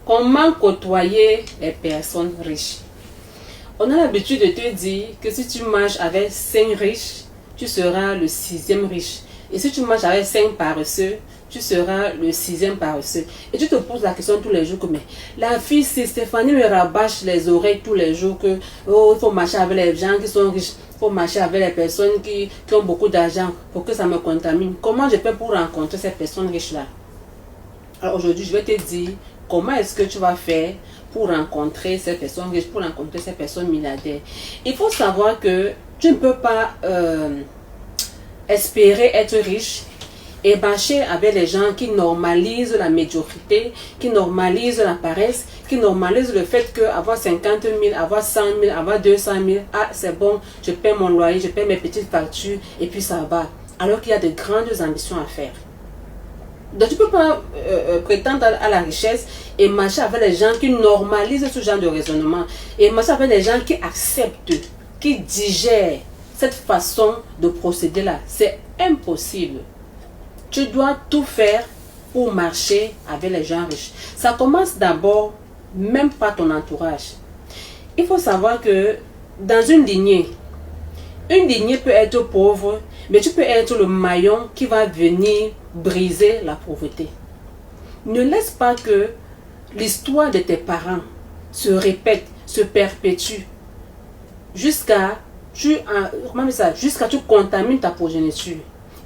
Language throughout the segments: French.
Comment côtoyer les personnes riches? On a l'habitude de te dire que si tu marches avec 5 riches, tu seras le 6e riche. Et si tu marches avec 5 paresseux, tu seras le 6e paresseux. Et tu te poses la question tous les jours que mais la fille, c'est Stéphanie me rabâche les oreilles tous les jours que oh, il faut marcher avec les gens qui sont riches, il faut marcher avec les personnes qui ont beaucoup d'argent pour que ça me contamine. Comment je fais pour rencontrer ces personnes riches-là? Alors aujourd'hui, je vais te dire comment est-ce que tu vas faire pour rencontrer ces personnes riches, pour rencontrer ces personnes milliardaires. Il faut savoir que tu ne peux pas espérer être riche et marcher avec les gens qui normalisent la médiocrité, qui normalisent la paresse, qui normalisent le fait qu'avoir 50 000, avoir 100 000, avoir 200 000, ah c'est bon, je paie mon loyer, je paie mes petites factures et puis ça va. Alors qu'il y a de grandes ambitions à faire. Donc tu ne peux pas prétendre à la richesse et marcher avec les gens qui normalisent ce genre de raisonnement. Et marcher avec les gens qui acceptent, qui digèrent cette façon de procéder là. C'est impossible. Tu dois tout faire pour marcher avec les gens riches. Ça commence d'abord même par ton entourage. Il faut savoir que dans une lignée peut être pauvre, mais tu peux être le maillon qui va venir briser la pauvreté. Ne laisse pas que l'histoire de tes parents se répète, se perpétue jusqu'à tu contamines ta progéniture.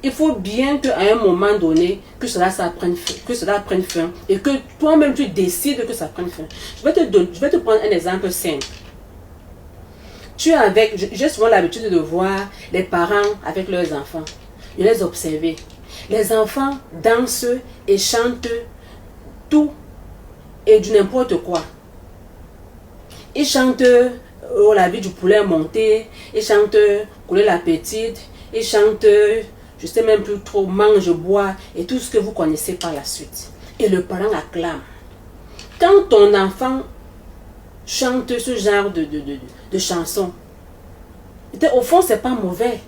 Il faut bien qu'à un moment donné, que cela prenne fin et que toi-même tu décides que ça prenne fin. Je vais te prendre un exemple simple. J'ai souvent l'habitude de voir les parents avec leurs enfants. Je les observe. Les enfants dansent et chantent tout et du n'importe quoi. Ils chantent oh, la vie du poulet monté, ils chantent couler la petite, ils chantent, je sais même plus trop, mange, bois et tout ce que vous connaissez par la suite. Et le parent acclame. Quand ton enfant chante ce genre de chansons, au fond, c'est pas mauvais.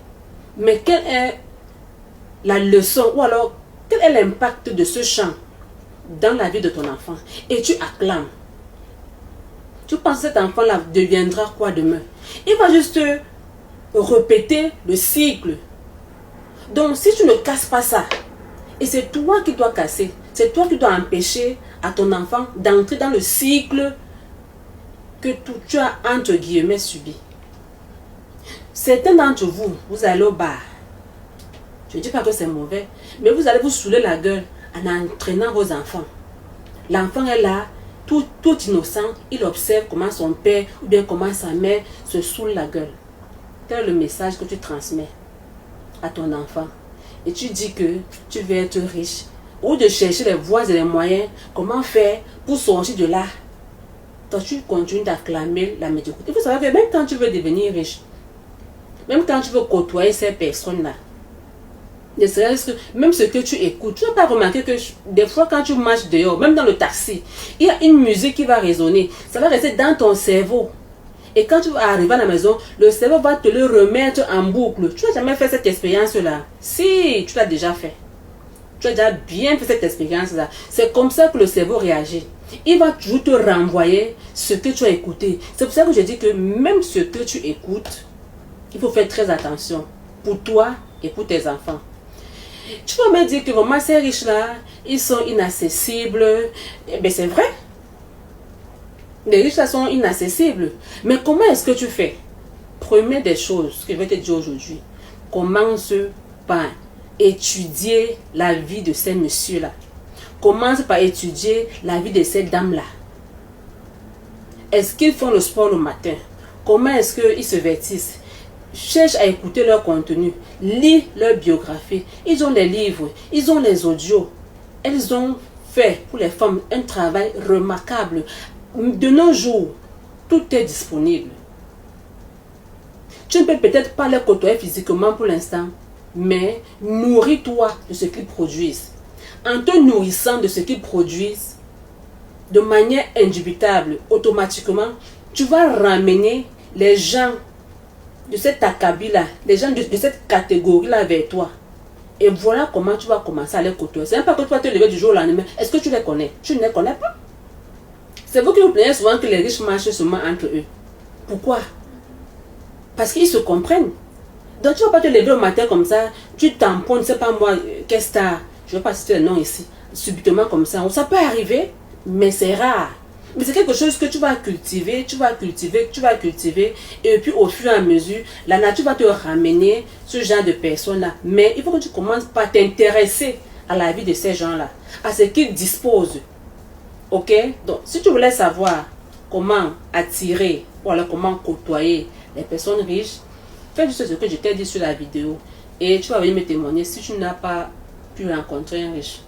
Mais quelle est la leçon ou alors quel est l'impact de ce chant dans la vie de ton enfant? Et tu acclames. Tu penses que cet enfant-là deviendra quoi demain? Il va juste répéter le cycle. Donc, si tu ne casses pas ça, et c'est toi qui dois casser, c'est toi qui dois empêcher à ton enfant d'entrer dans le cycle que tu as entre guillemets subi. Certains d'entre vous, vous allez au bar. Je ne dis pas que c'est mauvais, mais vous allez vous saouler la gueule en entraînant vos enfants. L'enfant est là, tout innocent, il observe comment son père ou bien comment sa mère se saoule la gueule. Quel est le message que tu transmets à ton enfant? Et tu dis que tu veux être riche, ou de chercher les voies et les moyens, comment faire pour sortir de là. Toi, tu continues d'acclamer la médiocrité. Il faut savoir que même quand tu veux devenir riche, même quand tu veux côtoyer ces personnes-là, même ce que tu écoutes, tu n'as pas remarqué que des fois quand tu marches dehors, même dans le taxi, il y a une musique qui va résonner. Ça va rester dans ton cerveau. Et quand tu vas arriver à la maison, le cerveau va te le remettre en boucle. Tu n'as jamais fait cette expérience-là? Si, tu l'as déjà fait. Tu as déjà bien fait cette expérience-là. C'est comme ça que le cerveau réagit. Il va toujours te renvoyer ce que tu as écouté. C'est pour ça que je dis que même ce que tu écoutes, il faut faire très attention pour toi et pour tes enfants. Tu vas me dire que vraiment ces riches-là, ils sont inaccessibles. Eh bien, c'est vrai. Les riches-là sont inaccessibles. Mais comment est-ce que tu fais? Première des choses que je vais te dire aujourd'hui, commence par étudier la vie de ces messieurs-là. Commence par étudier la vie de ces dames-là. Est-ce qu'ils font le sport le matin? Comment est-ce qu'ils se vêtissent? Cherche à écouter leur contenu. Lis leur biographie. Ils ont les livres. Ils ont les audios. Elles ont fait pour les femmes un travail remarquable. De nos jours, tout est disponible. Tu ne peux peut-être pas les côtoyer physiquement pour l'instant, mais nourris-toi de ce qu'ils produisent. En te nourrissant de ce qu'ils produisent, de manière indubitable, automatiquement, tu vas ramener les gens de cet acabit-là, les gens de cette catégorie-là vers toi. Et voilà comment tu vas commencer à les côtoyer. C'est même pas que tu vas te lever du jour au lendemain. Est-ce que tu les connais? Tu ne les connais pas. C'est vous qui vous plaignez souvent que les riches marchent seulement entre eux. Pourquoi? Parce qu'ils se comprennent. Donc tu ne vas pas te lever au matin comme ça, tu tamponnes, je ne sais pas moi, qu'est-ce que t'as, je ne vais pas citer le nom ici, subitement comme ça. Ça peut arriver, mais c'est rare. Mais c'est quelque chose que tu vas cultiver, et puis au fur et à mesure, la nature va te ramener ce genre de personnes-là. Mais il faut que tu commences par t'intéresser à la vie de ces gens-là, à ce qu'ils disposent. Ok? Donc, si tu voulais savoir comment attirer, ou alors comment côtoyer les personnes riches, fais juste ce que je t'ai dit sur la vidéo et tu vas venir me témoigner si tu n'as pas pu rencontrer un riche.